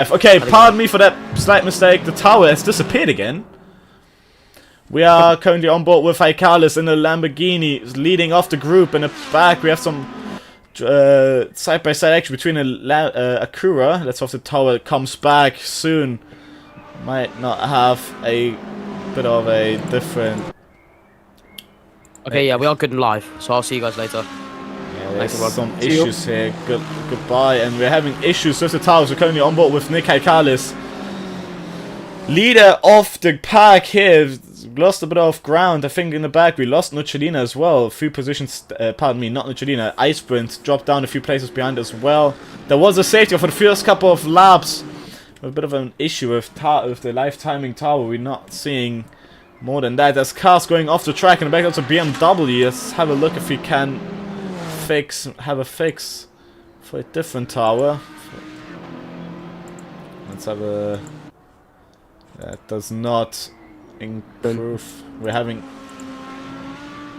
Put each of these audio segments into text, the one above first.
Okay, pardon me for that slight mistake. The tower has disappeared again. We are currently on board with Icalis in a Lamborghini, leading off the group. In the back, we have some side-by-side action between Acura. Let's hope the tower comes back soon. Might not have a bit of a different... Okay, yeah, we are good and live, so I'll see you guys later. Yeah, there's some issues here. Goodbye. And we're having issues with the towers. We're currently on board with Nick Icalis, leader of the pack here. Lost a bit of ground. I think in the back we lost Nuccelina as well. A few positions, pardon me, not Nuccelina. Iceprint dropped down a few places behind as well. There was a safety for the first couple of laps. A bit of an issue with the live timing tower. We're not seeing more than that. There's cars going off the track in the back. Also BMW. Let's have a look if we can have a fix for a different tower. Let's have a... That does not improve. We're having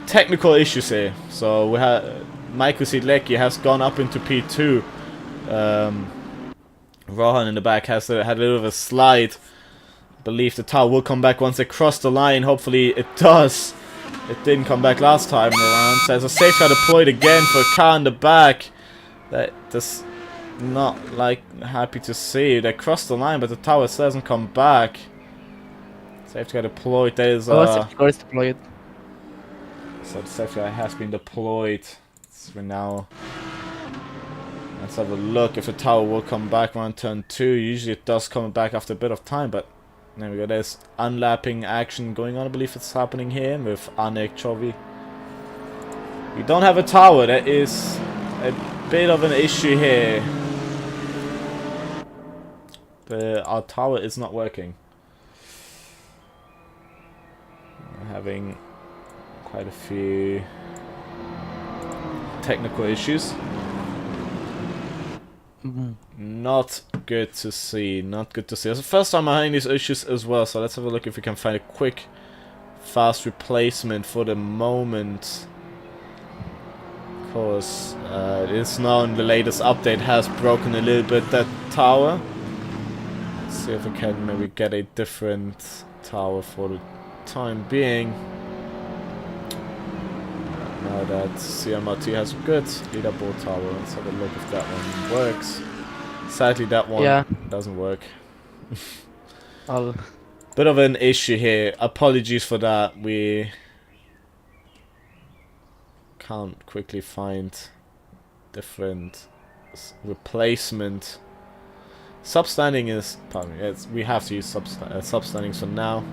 technical issues here. So we have Michael Sidlecki has gone up into P2. Rohan in the back had a little bit of a slide. I believe the tower will come back once they cross the line. Hopefully it does. It didn't come back last time around. So there's a safe car deployed again for a car in the back. That does not like happy to see. They crossed the line, but the tower still hasn't come back. Safety car deployed. There's safety car is deployed. So the safety car has been deployed. So we're now... Let's have a look if the tower will come back around turn 2. Usually it does come back after a bit of time, but there we go. There's unlapping action going on. I believe it's happening here with Anek Chovy. We don't have a tower. That is a bit of an issue here. Our tower is not working. We're having quite a few technical issues. Not good to see. Not good to see. It's the first time I'm having these issues as well. So let's have a look if we can find a quick, fast replacement for the moment. Of course, it is known the latest update has broken a little bit that tower. Let's see if we can maybe get a different tower for the time being. Now that CMRT has a good leaderboard tower, let's have a look if that one works. Sadly, that one doesn't work. Bit of an issue here. Apologies for that. We can't quickly find different replacement. Substanding is... Pardon me. We have to use substandings for now.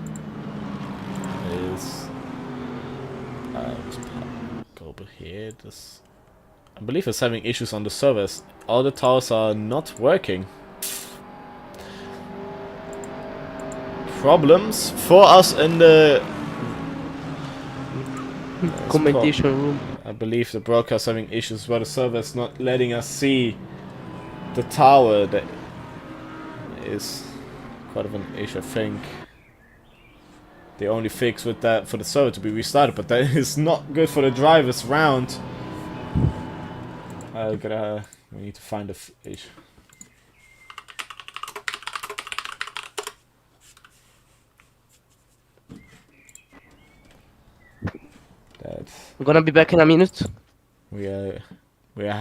Is... over here. This, I believe it's having issues on the servers. All the towers are not working. Problems for us in the commentation room. I believe the broadcast having issues where the server is not letting us see the tower. That is quite of an issue, I think. The only fix with that for the server to be restarted, but that is not good for the drivers round. We need to find a issue. We're gonna be back in a minute. We are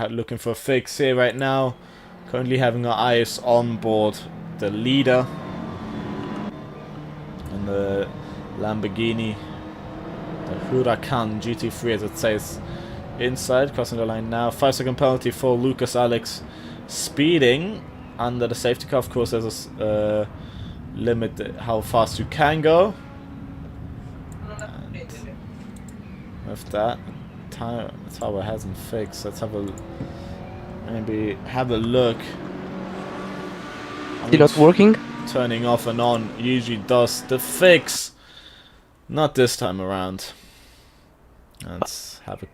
looking for a fix here right now. Currently having our eyes on board the leader and the Lamborghini, the Huracan GT3 as it says inside, crossing the line now. 5-second penalty for Lucas Alex speeding under the safety car. Of course there's a limit how fast you can go. And with that, tower hasn't fixed. Let's have a maybe have a look. It's not working? Turning off and on usually does the fix. Not this time around. Let's have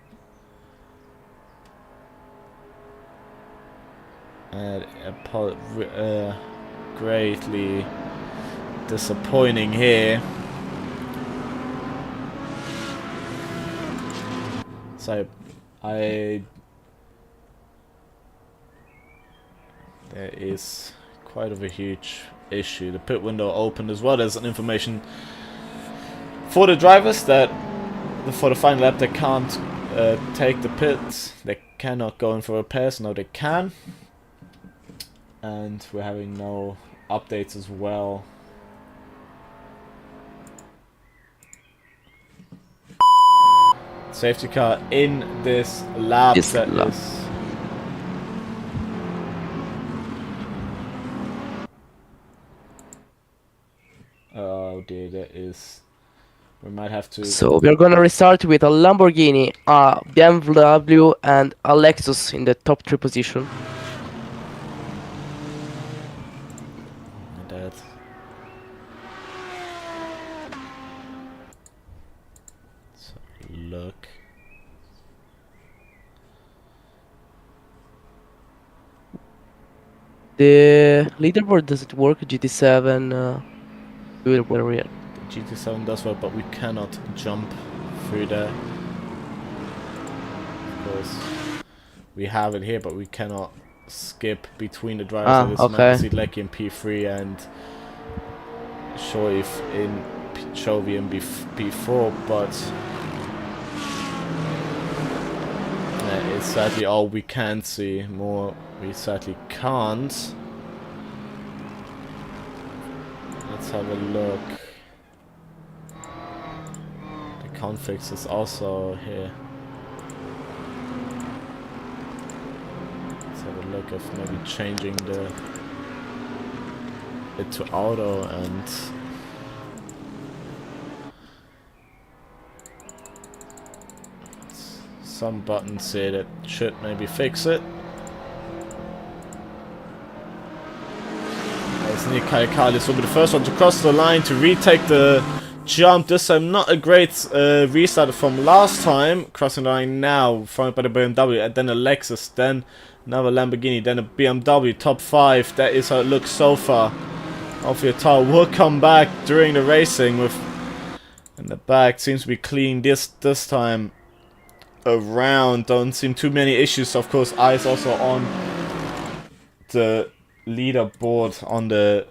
a greatly disappointing here. So there is quite of a huge issue. The pit window opened as well. There's an information for the drivers that for the final lap they can't take the pits. They cannot go in for repairs. No, they can. And we're having no updates as well. Safety car in this lap. Oh dear, that is... We might have to... So we're gonna restart with a Lamborghini, a BMW and a Lexus in the top 3 position. That. Let's have a look. The leaderboard doesn't work. GT7 leaderboard. The GT7 does work, but we cannot jump through there. Of course, we have it here, but we cannot skip between the drivers. Of this man, Lecky in P3 and Shoaib in Chovy in P4, but it's sadly all we can see. More we sadly can't. Let's have a look. The configs is also here. Let's have a look of maybe changing it to auto and some buttons here that should maybe fix it. As Nikai Kalis will be the first one to cross the line to retake the jump. This time not a great restart from last time. Crossing the line now, followed by the BMW and then a Lexus, then another Lamborghini, then a BMW, top 5. That is how it looks so far. Hopefully the tire will come back during the racing with... And the back seems to be clean this time around. Don't seem too many issues. Of course, eyes also on the leaderboard on the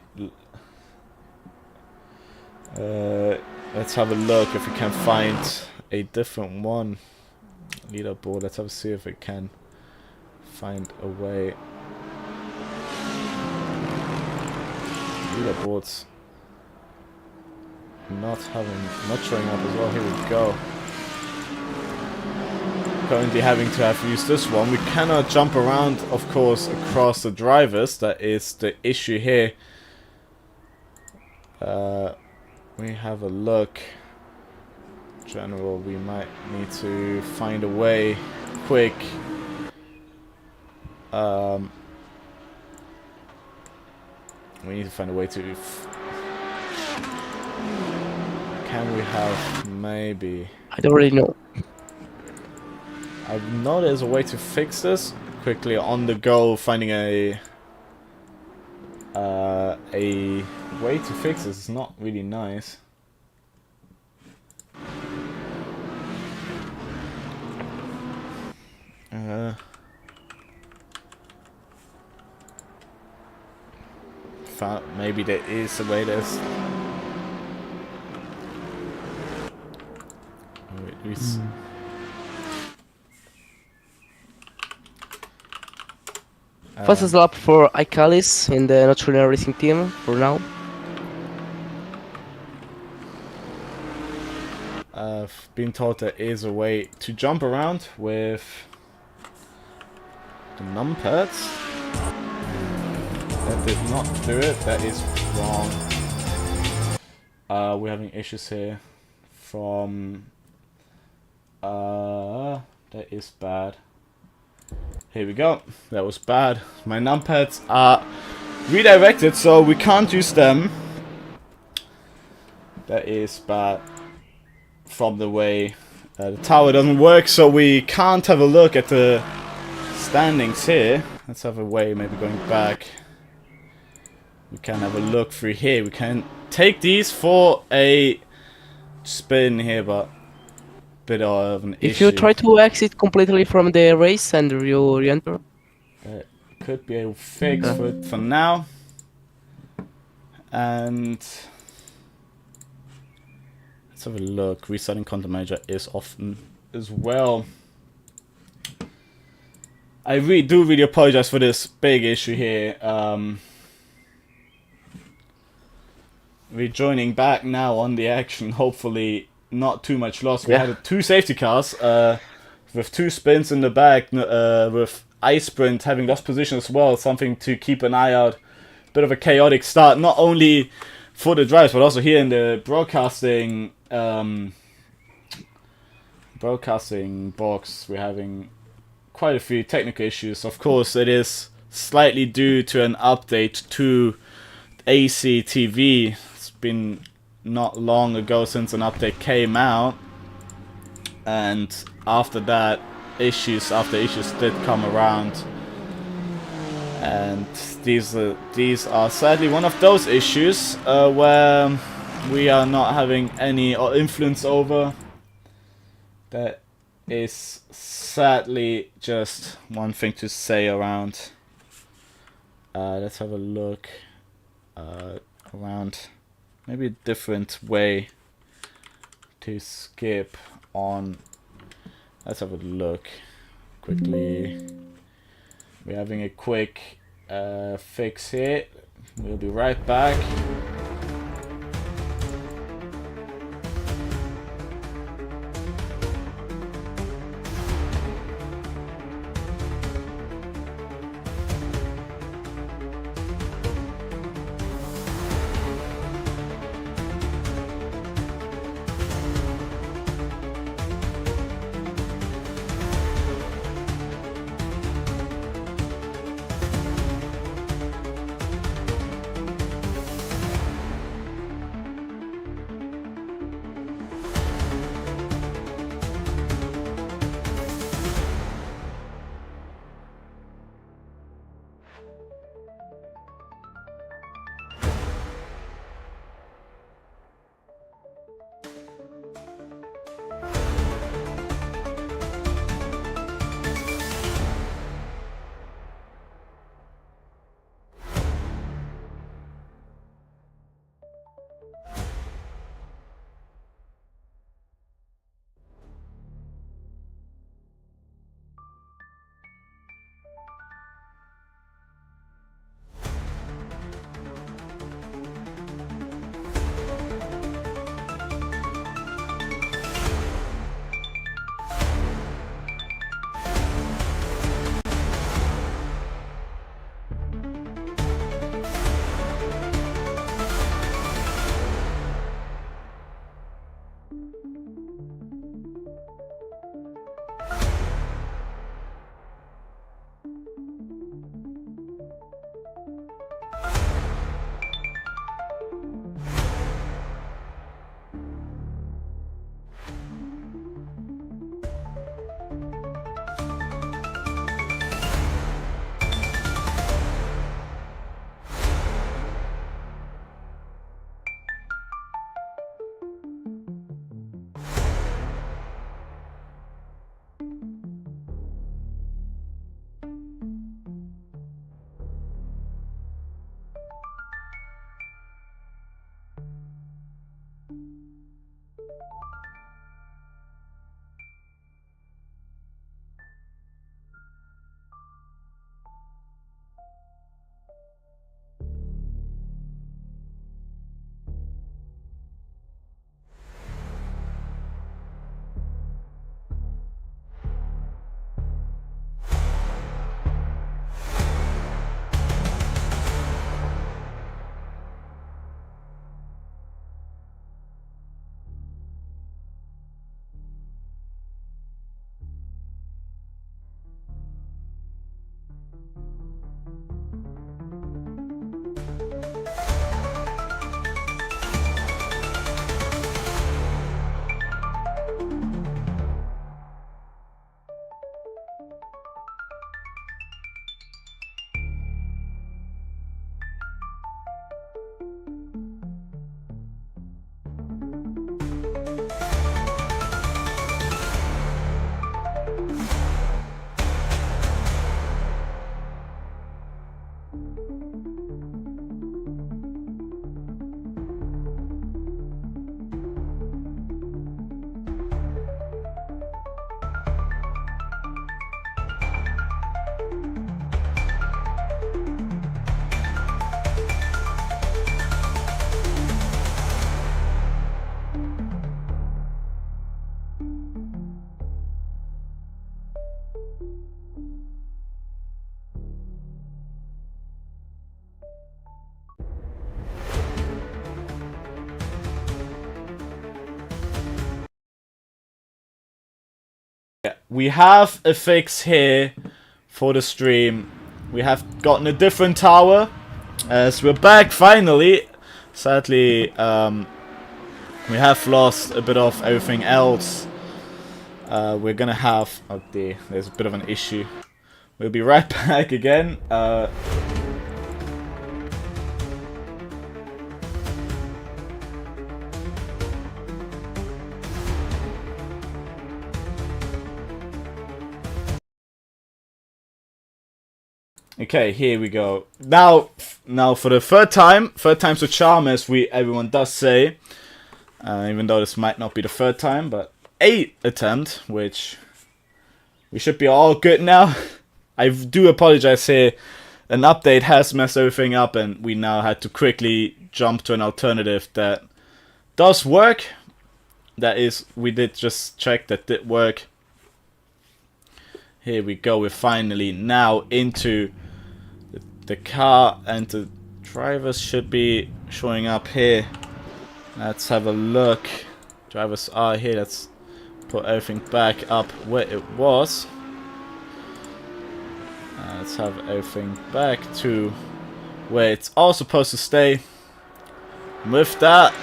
let's have a look if we can find a different one. Leaderboard, let's have a see if we can find a way. Leaderboards not showing up as well. Here we go. Currently having to have used this one. We cannot jump around, of course, across the drivers. That is the issue here. We have a look. General, we might need to find a way quick. We need to find a way to... Can we have maybe... I don't really know. I know there's a way to fix this quickly on the go. Finding a way to fix this is not really nice. Maybe there is a way. There's. Fastest lap for Ikalis in the Natural Racing team for now. I've been told there is a way to jump around with the numpads. That did not do it. That is wrong. We're having issues here from... that is bad. Here we go. That was bad. My numpads are redirected, so we can't use them. That is bad. From the way the tower doesn't work, so we can't have a look at the standings here. Let's have a way, maybe going back. We can have a look through here. We can take these for a spin here, but bit of an issue. If you try to exit completely from the race and you re-enter, could be a fix for now. And let's have a look. Restarting content manager is often as well. I do really apologize for this big issue here. Rejoining back now on the action. Hopefully not too much loss. We had 2 safety cars with 2 spins in the back, with Ice Sprint having lost position as well. Something to keep an eye out. Bit of a chaotic start, not only for the drives, but also here in the broadcasting box. We're having quite a few technical issues. Of course, it is slightly due to an update to ACTV. It's been not long ago since an update came out, and after that, issues did come around, and these are sadly one of those issues where we are not having any influence over. That is sadly just one thing to say around. Let's have a look around maybe a different way to skip on. Let's have a look quickly. We're having a quick fix here. We'll be right back. we have a fix here for the stream. We have gotten a different tower, as we're back finally. Sadly, we have lost a bit of everything else. We're gonna have... oh dear, there's a bit of an issue. We'll be right back again. Okay, here we go. Now for the third time's a charm, as everyone does say. Even though this might not be the third time, but 8th attempt, which we should be all good now. I do apologize here. An update has messed everything up, and we now had to quickly jump to an alternative that does work. That is, we did just check that did work. Here we go. We're finally now into the car, and the drivers should be showing up here. Let's have a look. Drivers are here. Let's put everything back up where it was. Let's have everything back to where it's all supposed to stay. With that,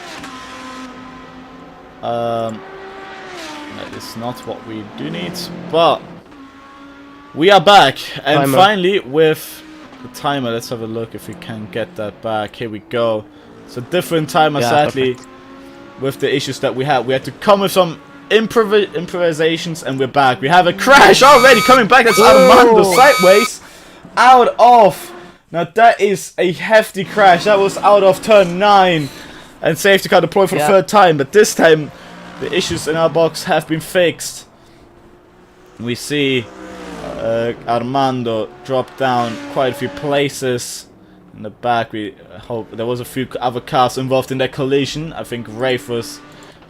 that is not what we do need, but we are back, and Timer. finally with the timer. Let's have a look if we can get that back. Here we go. It's a different timer, Yeah, sadly, with the issues that we had. We had to come with some improvisations, and we're back. We have a crash already coming back. That's Armando sideways out of. Now that is a hefty crash. That was out of turn 9, and safety car deployed for the third time. But this time, the issues in our box have been fixed. We see Armando dropped down quite a few places in the back. We hope there was a few other cars involved in that collision. I think Rafe was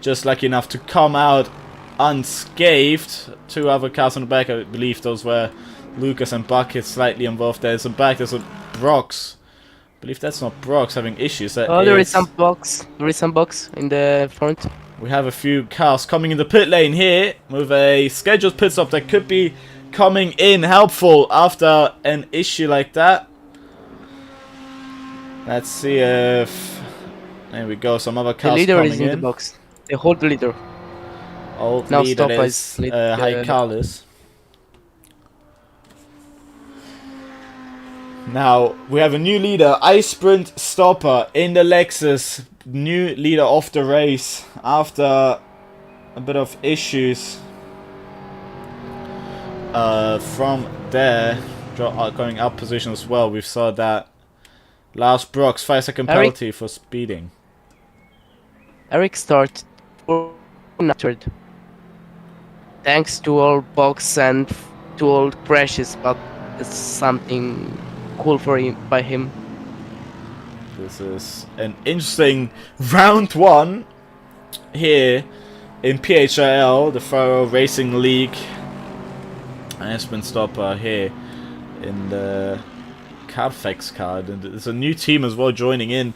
just lucky enough to come out unscathed. 2 other cars on the back, I believe those were Lucas and Bucket, slightly involved. There's a back, there's a Brox. I believe that's not Brox having issues. There is some box. There is some box in the front. We have a few cars coming in the pit lane here with a scheduled pit stop that could be coming in helpful after an issue like that. Let's see if... there we go, some other cars The leader coming is in the box. They hold the leader. Old Now leader Stoppa is is High Carlos. Now, we have a new leader, Sprint Stopper in the Lexus. New leader of the race after a bit of issues from there. Going up position as well. We saw that Lars Brock's 5-second penalty for speeding. Eric started third. Thanks to all box and to all crashes, but it's something cool for him by him. This is an interesting round 1 here in PHRL, the Phrl Racing League. Aspen Stopper here in the Carfax card, and there's a new team as well joining in.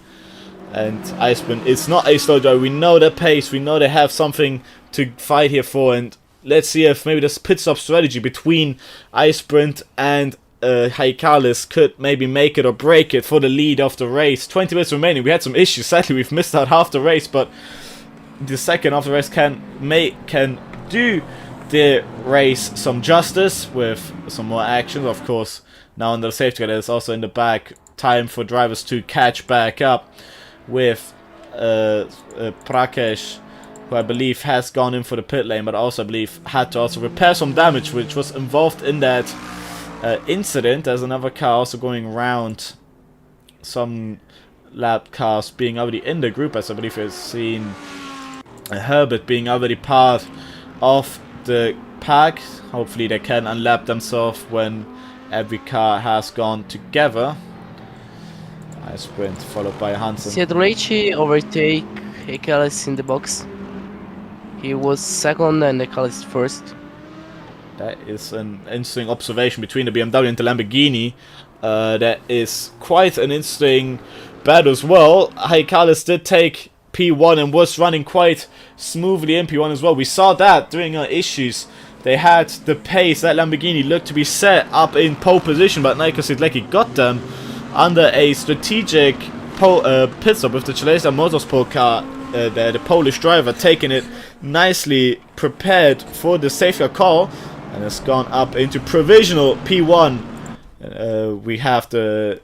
And Iceman, it's not a slow drive. We know their pace. We know they have something to fight here for. And let's see if maybe this pit stop strategy between Iceprint and Haikalis could maybe make it or break it for the lead of the race. 20 minutes remaining. We had some issues. Sadly, we've missed out half the race, but the second of the race can do the race some justice with some more action. Of course, now on the safety car, there's also in the back time for drivers to catch back up with Prakesh, who I believe has gone in for the pit lane, but also I believe had to also repair some damage which was involved in that incident. There's another car also going around, some lap cars being already in the group, as I believe you've seen Herbert being already part of the pack. Hopefully they can unlap themselves when every car has gone together. I sprint followed by Hansen. Siedleci overtake Ekalis in the box. He was second and Ekalis first. That is an interesting observation between the BMW and the Lamborghini. That is quite an interesting battle as well. Haikalis did take P1 and was running quite smoothly in P1 as well. We saw that during our issues They had the pace. That Lamborghini looked to be set up in pole position, but Nico Sidlecki got them under a strategic pit stop with the Chaleza Motorsport car. The Polish driver taking it nicely prepared for the safety car call, and it's gone up into provisional P1. We have the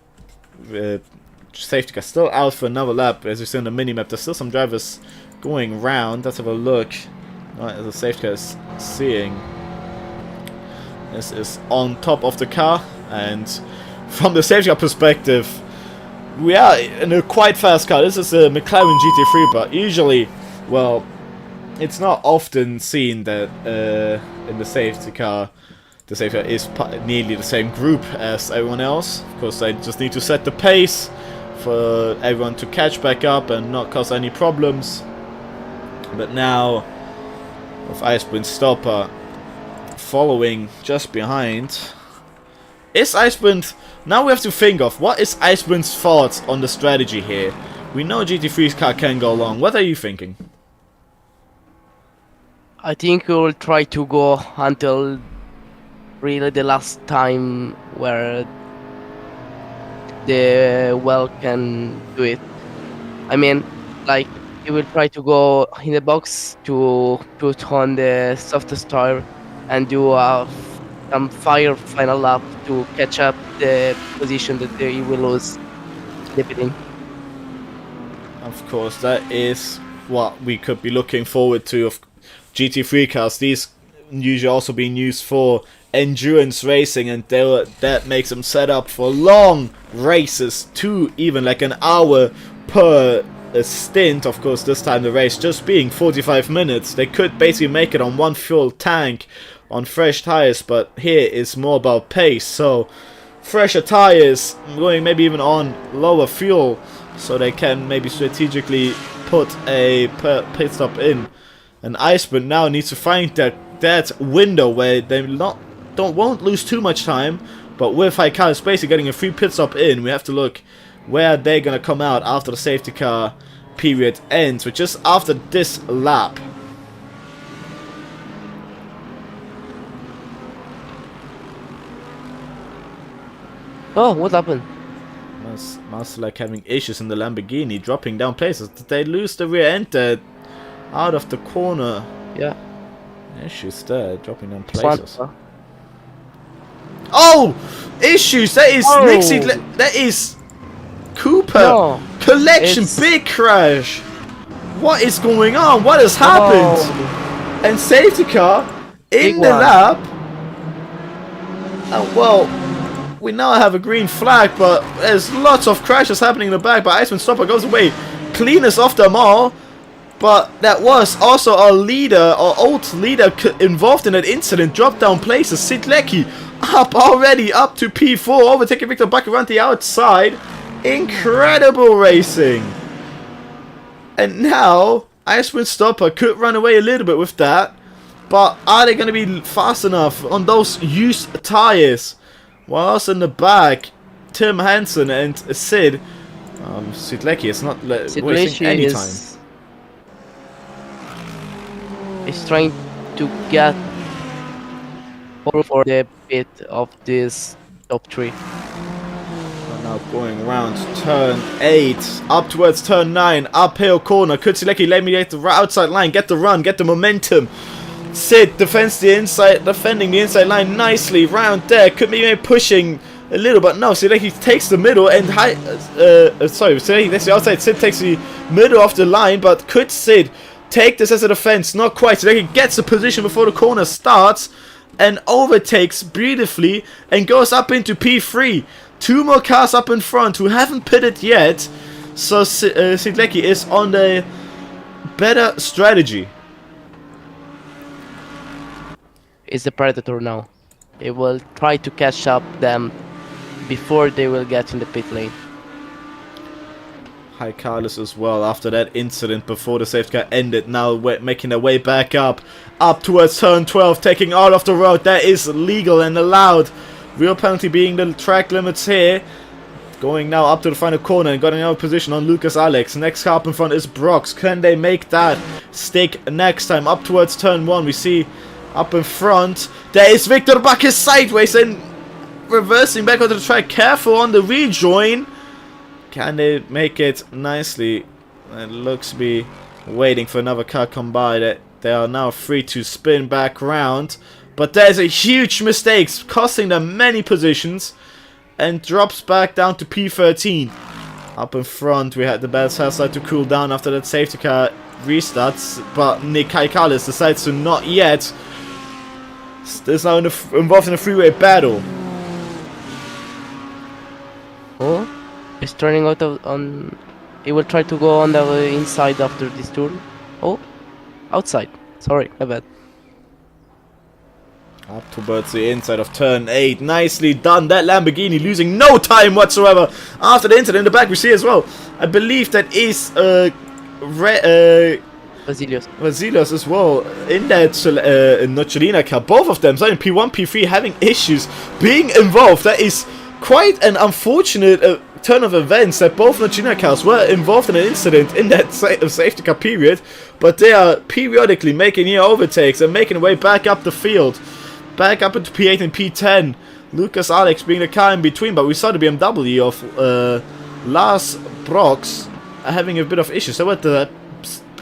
safety car still out for another lap. As you see on the mini map, there's still some drivers going round. Let's have a look. Right, the safety car is seeing. This is on top of the car, and from the safety car perspective, we are in a quite fast car. This is a McLaren GT3, but usually, well, it's not often seen that in the safety car is nearly the same group as everyone else. Of course, they just need to set the pace for everyone to catch back up and not cause any problems. But now, with Icewind Stopper following just behind, is Icewind... Now we have to think of what is Icewind's thoughts on the strategy here. We know GT3's car can go long. What are you thinking? I think we will try to go until really the last time where the well can do it. I mean, like, he will try to go in the box to put on the softest tire and do some final lap to catch up the position that he will lose the pitting. Of course, that is what we could be looking forward to of GT3 cars. These usually also being used for endurance racing, and that makes them set up for long races, even like an hour per stint. Of course, this time the race just being 45 minutes. They could basically make it on one fuel tank on fresh tires, but here it's more about pace, so fresher tires going maybe even on lower fuel, so they can maybe strategically put a pit stop in. And Icewind now needs to find that window where they won't lose too much time, but with Haikal basically getting a free pit stop in, we have to look where they're gonna come out after the safety car period ends, which is after this lap. Oh, what happened? Must like having issues in the Lamborghini, dropping down places. Did they lose the rear end out of the corner? Yeah. Issues there, dropping down places. Oh! Issues! That is Nixie, that is Cooper! No, Collection, big crash! What is going on? What has happened? And safety car in the lap. And well, we now have a green flag, but there's lots of crashes happening in the back. But Icewind Stopper goes away, cleanest of them all. But that was also our leader, our old leader involved in that incident. Dropped down places. Sidlecki already up to P4, overtaking Victor back around the outside. Incredible racing. And now Icewind Stopper could run away a little bit with that. But are they going to be fast enough on those used tires? Whilst in the back, Tim Hansen and Sid, Sidlecki is not wasting any time. Is trying to get for the pit of this top 3. Now going around turn 8, up towards turn 9, uphill corner. Could Sidlecki let me at the outside line, get the run, get the momentum. Sid defending the inside line nicely round there. Could be maybe pushing a little, but no. Sidlecki takes the middle and Sidlecki, that's the outside. Sid takes the middle of the line, but could Sid take this as a defense? Not quite. Sidlecki gets the position before the corner starts and overtakes beautifully and goes up into P3. 2 more cars up in front who haven't pitted yet, so Sidlecki is on the better strategy. Is the Predator now. It will try to catch up them before they will get in the pit lane. Hi Carlos as well after that incident before the safety car ended, now making their way back up towards turn 12, taking out of the road. That is legal and allowed. Real penalty being the track limits here. Going now up to the final corner and got another position on Lucas Alex. Next car up in front is Brox. Can they make that stick next time? Up towards turn 1 we see Up in front, there is Victor Bacchus sideways and reversing back onto the track. Careful on the rejoin. Can they make it nicely? It looks to be waiting for another car come by. That they are now free to spin back round. But there's a huge mistake, costing them many positions. And drops back down to P13. Up in front, we had the best hairstyle to cool down after that safety car restarts. But Nick Kaikalis decides to not yet. Is now involved in a freeway battle. Oh, he's turning out on. He will try to go on the inside after this turn. Oh, outside. Sorry, my bad. Up towards the inside of turn 8. Nicely done. That Lamborghini losing no time whatsoever after the incident. In the back we see as well, I believe that is Vasilios as well in that Nocholina car. Both of them, so in P1, P3, having issues being involved. That is quite an unfortunate turn of events that both Nocholina cars were involved in an incident in that safety car period. But they are periodically making near overtakes and making their way back up the field. Back up into P8 and P10. Lucas Alex being the car in between. But we saw the BMW of Lars Brox having a bit of issues. So at the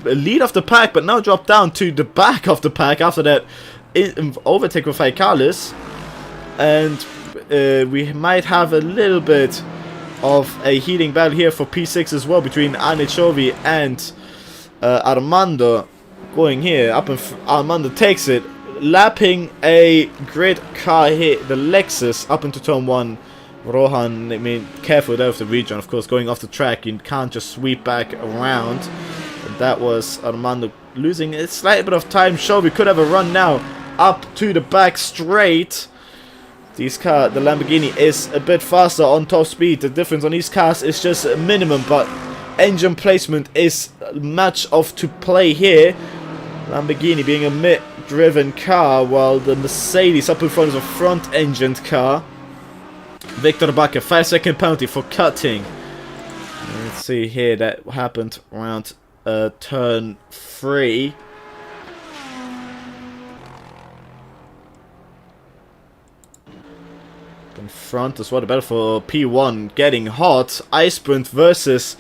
lead of the pack, but now dropped down to the back of the pack after that overtake with Kaikalis. And we might have a little bit of a heating battle here for P6 as well between Anichovi and Armando. Going here, up and Armando takes it, lapping a grid car here, the Lexus, up into turn 1. Rohan, I mean, careful there with the region, of course, going off the track, you can't just sweep back around. That was Armando losing a slight bit of time. Shelby could have a run now up to the back straight. The Lamborghini is a bit faster on top speed. The difference on these cars is just a minimum, but engine placement is much of to play here. Lamborghini being a mid-driven car, while the Mercedes up in front is a front-engined car. Victor Baca, 5-second penalty for cutting. Let's see here, that happened around turn 3. In front as well, the battle for P1 getting hot. Icebrand versus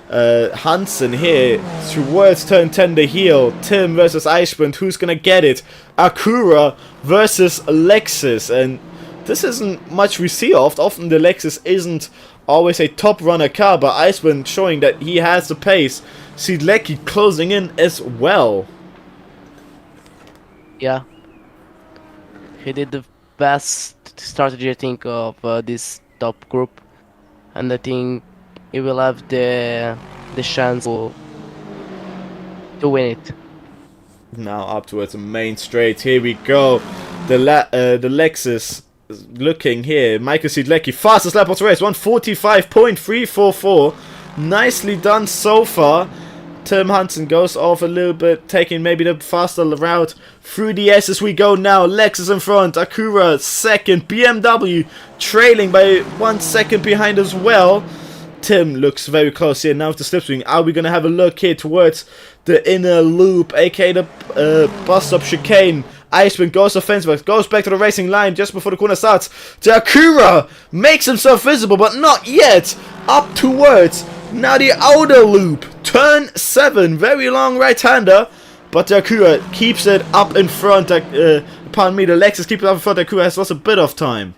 Hansen here towards turn 10, the heel. Tim versus Icebrand, who's gonna get it? Acura versus Lexus, and this isn't much we see of. Often the Lexus isn't always a top runner car, but Icebrand showing that he has the pace. Sidlecki closing in as well. Yeah, he did the best strategy, I think, of this top group, and I think he will have the chance to win it. Now up towards the main straight. Here we go. The Lexus looking here. Michael Sidlecki, fastest lap of the race, 1:45.344. Nicely done so far. Tim Hansen goes off a little bit, taking maybe the faster route through the S as we go now. Lexus in front, Acura second, BMW trailing by 1 second behind as well. Tim looks very close here now with the slipstream. Are we going to have a look here towards the inner loop, aka the bus stop chicane? Iceman goes offensive, goes back to the racing line just before the corner starts. The Acura makes himself visible, but not yet. Up towards now the outer loop. Turn 7, very long right-hander, but the Acura keeps it up in front. Pardon me, the Lexus keeps it up in front. The Acura has lost a bit of time.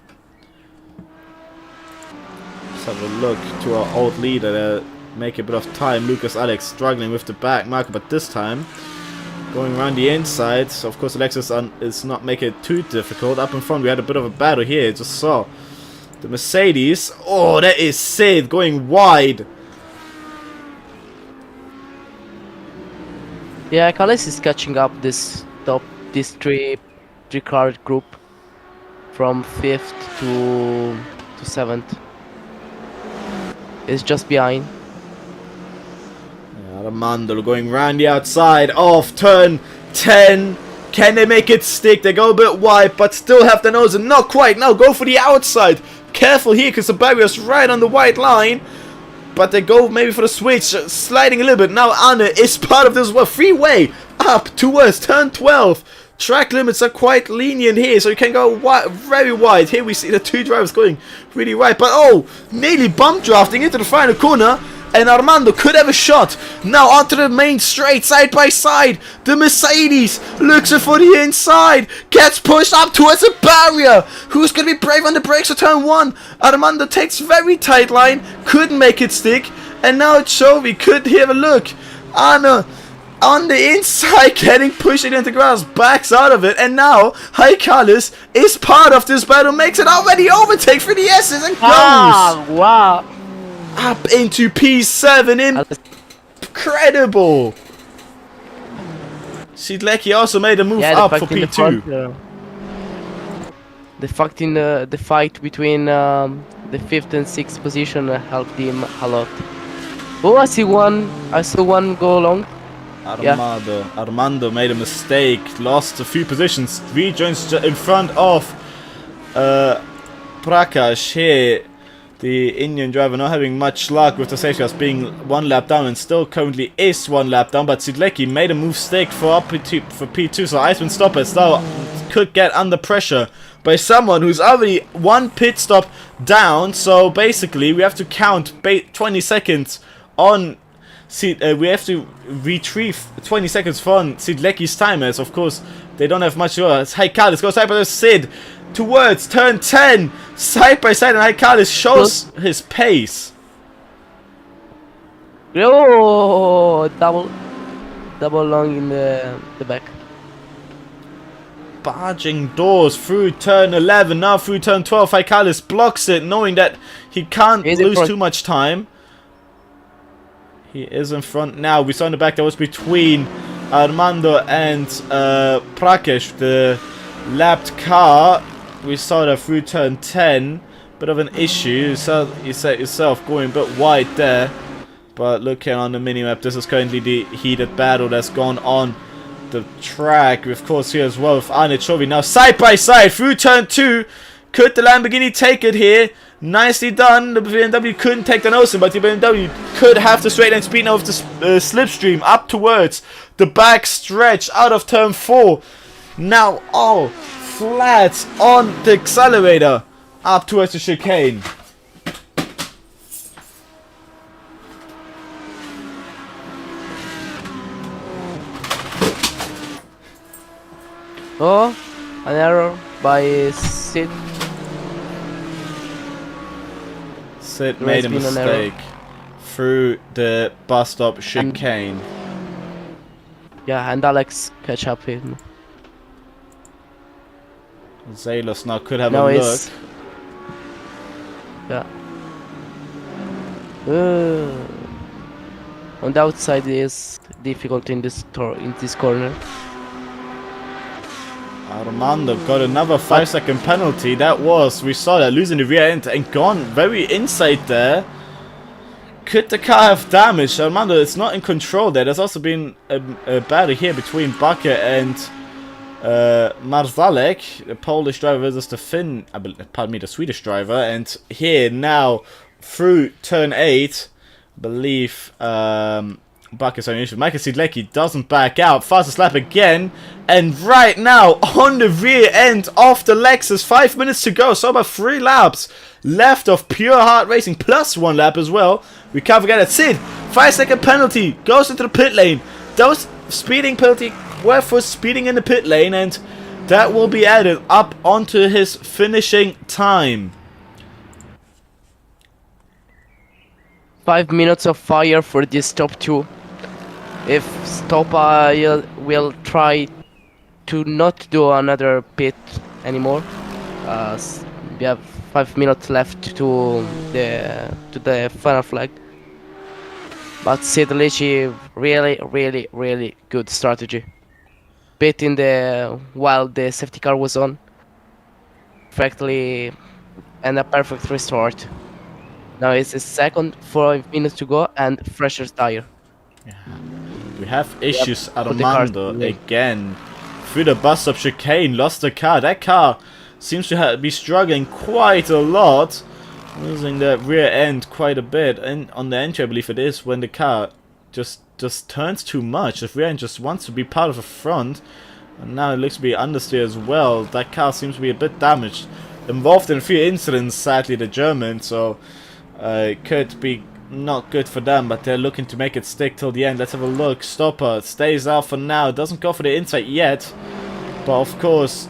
Let's have a look to our old leader there. Make a bit of time. Lucas Alex struggling with the back marker, but this time going around the inside. So of course the Lexus is not making it too difficult. Up in front we had a bit of a battle here. Just saw the Mercedes. Oh, that is Sid going wide. Yeah, Kalis is catching up this three car group from 5th to 7th. It's just behind. Armando going round the outside of turn 10. Can they make it stick? They go a bit wide, but still have the nose, and not quite. Now go for the outside. Careful here, because the barrier's right on the white line. But they go maybe for the switch, sliding a little bit. Now Anna is part of this as well. Freeway up towards turn 12. track limits are quite lenient here, so you can go very wide. Here we see the two drivers going really wide, but oh, nearly bump drafting into the final corner. And Armando could have a shot. Now onto the main straight, side by side. The Mercedes looks for the inside. Gets pushed up towards the barrier. Who's going to be brave on the brakes for turn 1? Armando takes very tight line. Couldn't make it stick. And now Chovy could have a look. Anna on the inside, getting pushed into grass, backs out of it. And now Haikalis is part of this battle. Makes it already overtake for the S's and goes. Wow. Up into P7. Incredible. Sidlecki also made a move up for P2. The fight between the 5th and 6th position helped him a lot. Oh, I saw one go along. Armando made a mistake, lost a few positions, rejoins in front of Prakash here. The Indian driver not having much luck with the safety cars, being 1 lap down, and still currently is 1 lap down. But Sidlecki made a mistake for P2, so Iceman Stoppers now could get under pressure by someone who's already 1 pit stop down. So basically, we have to count 20 seconds on. We have to retrieve 20 seconds from Sidlecki's time, as of course they don't have much to go. Haikalis goes side by Sid towards turn 10, side by side, and Haikalis shows his pace. Oh, double long in the back. Barging doors through turn 11, now through turn 12. Haikalis blocks it, knowing that he can't lose too much time. He is in front now. We saw in the back that was between Armando and Prakash, the lapped car. We saw that through turn 10. Bit of an issue. You set yourself going a bit wide there. But looking on the minimap, this is currently the heated battle that's gone on the track. Of course, here as well with Arne Chovy. Now side by side through turn 2. Could the Lamborghini take it here? Nicely done. The BMW couldn't take the nose in, but the BMW could have the straight line speed now of the slipstream up towards the back stretch out of turn 4. Now all flat on the accelerator up towards the chicane. Oh, an error by Sid. Sid made a mistake through the bus stop chicane. Yeah, and Alex catch up him. Zalos now could have a look. Yeah. On the outside is difficult in this corner. Armando got another 5-second penalty. That was, we saw that, losing the rear end and gone very inside there. Could the car have damage? Armando is not in control there. There's also been a battle here between Bakke and Marzalek, the Polish driver versus the the Swedish driver. And here now through turn 8, I believe Bakke's own issue. Michael Sidlecki doesn't back out. Fastest lap again. And right now on the rear end of the Lexus, 5 minutes to go. So about 3 laps left of pure hard racing, plus 1 lap as well. We can't forget that Sid, 5-second penalty, goes into the pit lane. Those speeding penalty were for speeding in the pit lane, and that will be added up onto his finishing time. 5 minutes of fire for this top 2. If Stopa will try to not do another pit anymore, we have 5 minutes left to the final flag. But Sidlecki, really good strategy. Pit in while the safety car was on, perfectly, and a perfect restart. Now it's the second, 5 minutes to go, and fresher tire. Yeah. We have issues. Armando again through the bus stop chicane, lost the car. That car seems to be struggling quite a lot, losing the rear end quite a bit. And on the entry, I believe it is when the car just turns too much. The rear end just wants to be part of the front. And now it looks to be understeer as well. That car seems to be a bit damaged. Involved in a few incidents, sadly, the Germans, so it could be not good for them, but they're looking to make it stick till the end. Let's have a look. Stopper stays out for now, doesn't go for the inside yet, but of course,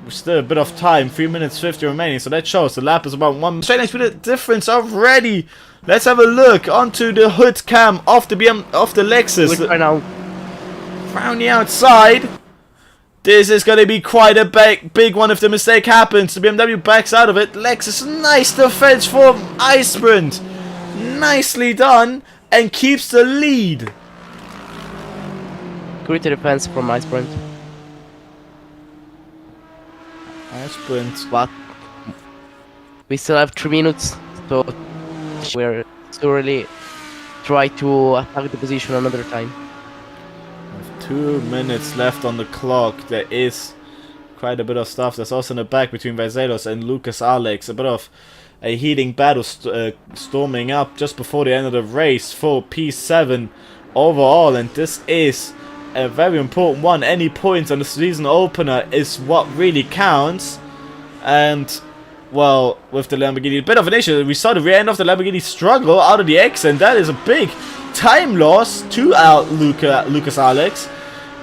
still a bit of time, 3 minutes 50 remaining, so that shows the lap is about 1 straight next with a difference already. Let's have a look onto the hood cam of the Lexus. Right now. Round the outside. This is going to be quite a big one if the mistake happens. The BMW backs out of it. Lexus, nice defense for Icebrand. Nicely done. And keeps the lead. Great defense from Icebrand. Icebrand. But we still have 3 minutes, so we're thoroughly try to attack the position another time. 2 minutes left on the clock. There is quite a bit of stuff. There's also in the back between Vaiselos and Lucas Alex. A bit of a heating battle storming up just before the end of the race for P7 overall. And this is a very important one. Any points on the season opener is what really counts. And, well, with the Lamborghini, a bit of an issue. We saw the rear end of the Lamborghini struggle out of the X, and that is a big time loss to Lucas Alex.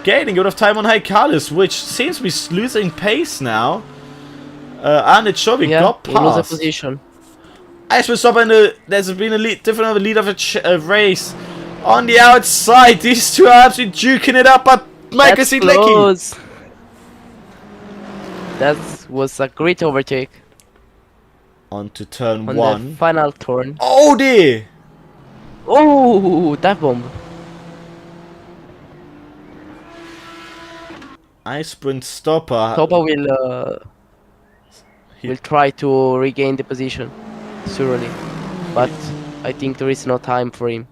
Gaining a bit of time on Haikalis, which seems to be losing pace now. And it's showing got past. He lost a position. As we stop, and there's been a different of a lead of a race on the outside. These two are absolutely duking it up, but Michael Sidlecki. That was a great overtake. On to turn on 1. The final turn. Oh dear! Oh, that bomb. Icebrand stopper. Stopper will try to regain the position thoroughly, but I think there is no time for him.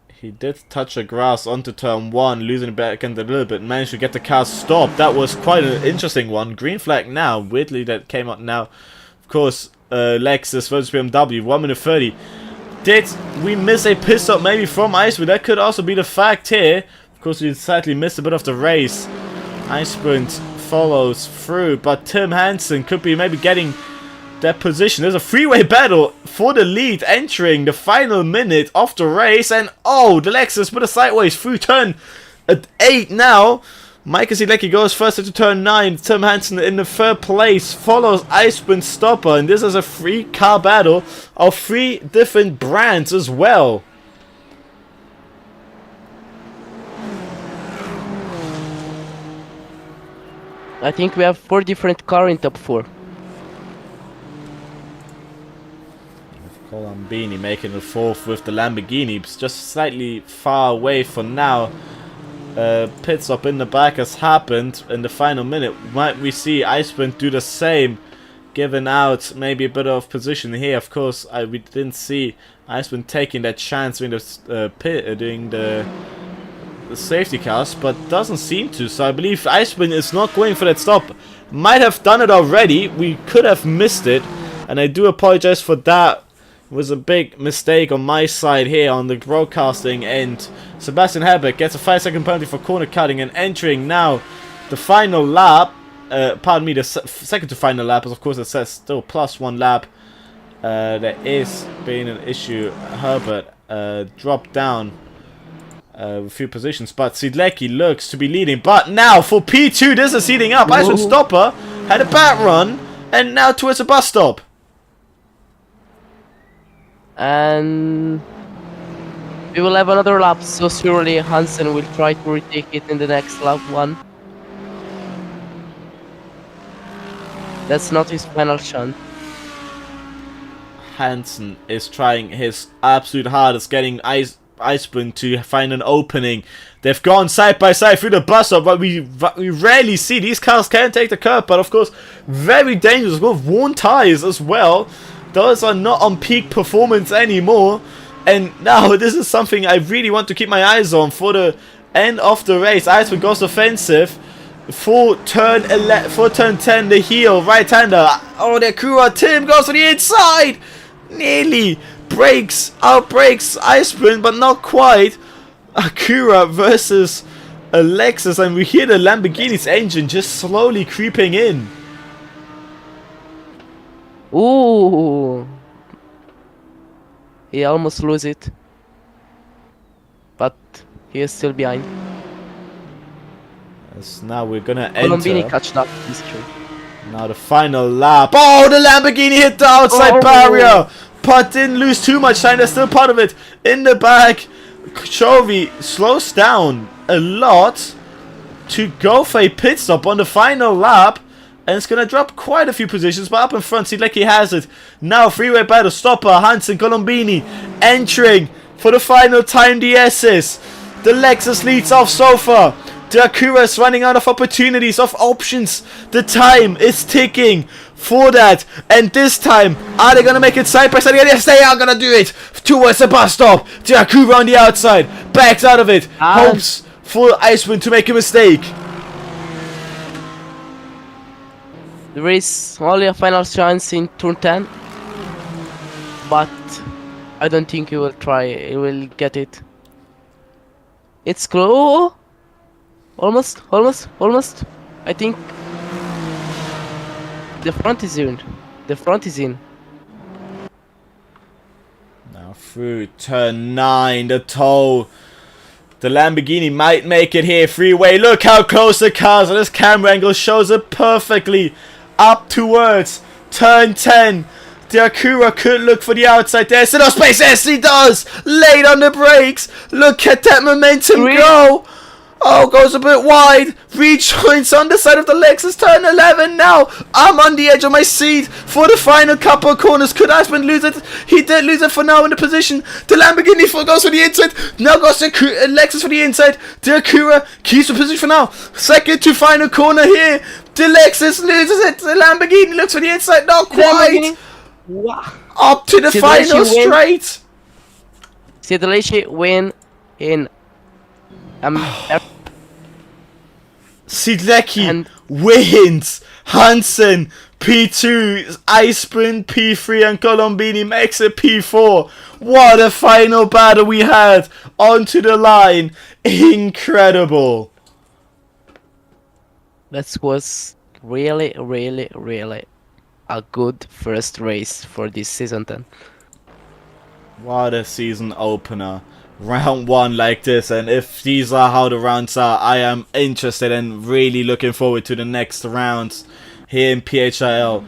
He did touch the grass onto turn 1, losing it back end a little bit. Managed to get the car stopped. That was quite an interesting one. Green flag now. Weirdly, that came out now. Of course, Lexus versus BMW. 1 minute 30. Did we miss a pit stop maybe from Icebrand? That could also be the fact here. Of course, we sadly missed a bit of the race. Icebrand follows through, but Tim Hansen could be maybe getting that position. There's a freeway battle for the lead entering the final minute of the race, and oh, the Lexus put a sideways through turn at 8 now. Michael Sidlecki goes first into turn 9. Tim Hansen in the 3rd place follows Icebrand stopper, and this is a 3-car battle of 3 different brands as well. I think we have 4 different cars in top 4. Colombini making the 4th with the Lamborghini, just slightly far away for now. Pit stop in the back has happened in the final minute. Might we see Icebrand do the same, giving out maybe a bit of position here? Of course, we didn't see Icebrand taking that chance during the safety cars, but doesn't seem to. So I believe Icebrand is not going for that stop. Might have done it already. We could have missed it, and I do apologize for that. It was a big mistake on my side here on the broadcasting end. Sebastian Herbert gets a 5-second penalty for corner cutting and entering now the final lap. Pardon me, the second to final lap, as of course it says still +1 lap. There is being an issue. Herbert dropped down a few positions, but Sidlecki looks to be leading. But now for P2, this is heating up. Icebrand stopper had a bad run, and now towards the bus stop. And we will have another lap, so surely Hansen will try to retake it in the next lap 1. That's not his final chance. Hansen is trying his absolute hardest, getting Icebrand to find an opening. They've gone side by side through the bus stop, but we rarely see these cars can take the curb. But of course, very dangerous with worn tires as well. Those are not on peak performance anymore. And now this is something I really want to keep my eyes on for the end of the race. Icebrand goes offensive for turn 10, the heel right-hander. Oh, the Acura Tim goes to the inside. Nearly outbreaks Icebrand, but not quite. Acura versus a Lexus, and we hear the Lamborghini's engine just slowly creeping in. Ooh. He almost lose it. But he is still behind. As now we're gonna Colombini enter. catched up this tree. Now the final lap. Oh, the Lamborghini hit the outside barrier, but didn't lose too much time. There's still part of it in the back. Chovy slows down a lot to go for a pit stop on the final lap, and it's gonna drop quite a few positions. But up in front, Sidlecki has it. Now freeway battle. Stopper, Hansen, Colombini entering for the final time. The S's. The Lexus leads off so far. The Acura is running out of opportunities, of options. The time is ticking for that. And this time, are they going to make it side by side again? Yes, they are going to do it. Towards the bus stop. The Acura on the outside. Backs out of it. Hopes for Icewind to make a mistake. There is only a final chance in turn 10. But I don't think he will try. He will get it. It's close. Almost. I think the front is in. Now through turn 9, the toe. The Lamborghini might make it here. Freeway. Look how close the cars are. This camera angle shows it perfectly. Up towards turn 10. The Acura could look for the outside. There's enough space. Yes, he does. Late on the brakes. Look at that momentum go. Oh, goes a bit wide. Rejoins on the side of the Lexus. Turn 11 now. I'm on the edge of my seat for the final couple of corners. Could Iceman lose it? He did lose it for now in the position. The Lamborghini goes for the inside. Now goes the Lexus for the inside. The Acura keeps the position for now. Second to final corner here. The Lexus loses it. The Lamborghini looks for the inside. Not quite. Wow. Up to the final straight. Sidlecki win in Sidlecki wins. Hansen P2, Iceman P3, and Colombini makes it P4. What a final battle we had onto the line. Incredible. That was really a good first race for this season 10. What a season opener. Round 1 like this, and if these are how the rounds are, I am interested and really looking forward to the next rounds here in PHIL.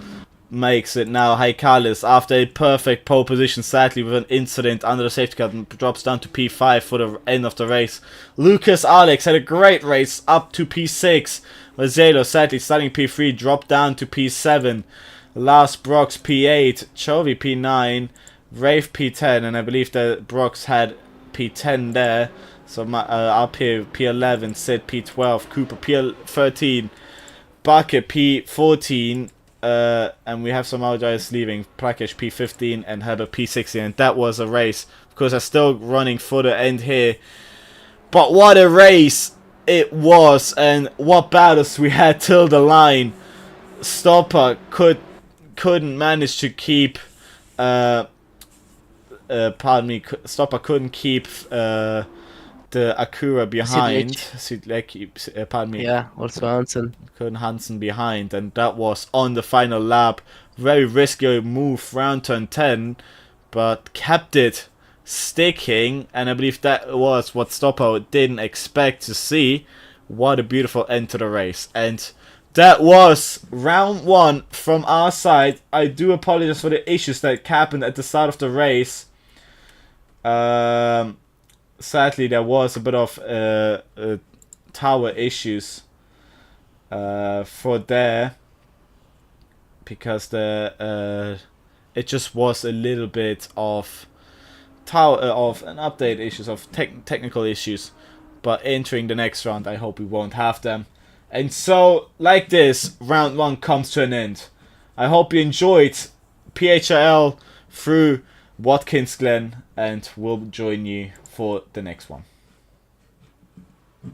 Makes it now Haikalis after a perfect pole position, sadly with an incident under the safety car, drops down to P5 for the end of the race. Lucas Alex had a great race up to P6. Mazzelo sadly starting P3, dropped down to P7. Lars Brox P8, Chovy P9, Rafe P10, and I believe that Brox had P10 there. So up here P11, Sid P12, Cooper P13, Bucket P14, and we have some other guys leaving. Prakesh P15 and Herbert P16, and that was a race. Of course, I'm still running for the end here, but what a race it was, and what battles we had till the line. Stopper couldn't manage to keep Stopper couldn't keep the Acura behind. Sidlecki, pardon me. Yeah, also Hansen. Couldn't Hansen behind, and that was on the final lap. Very risky move round turn 10, but kept it sticking, and I believe that was what Stopper didn't expect to see. What a beautiful end to the race. And that was round 1 from our side. I do apologize for the issues that happened at the start of the race. Sadly, there was a bit of tower issues for there, because it just was a little bit of an update issues, of technical issues. But entering the next round, I hope we won't have them. And so, like this, round 1 comes to an end. I hope you enjoyed PHIL through Watkins Glen, and we'll join you for the next one.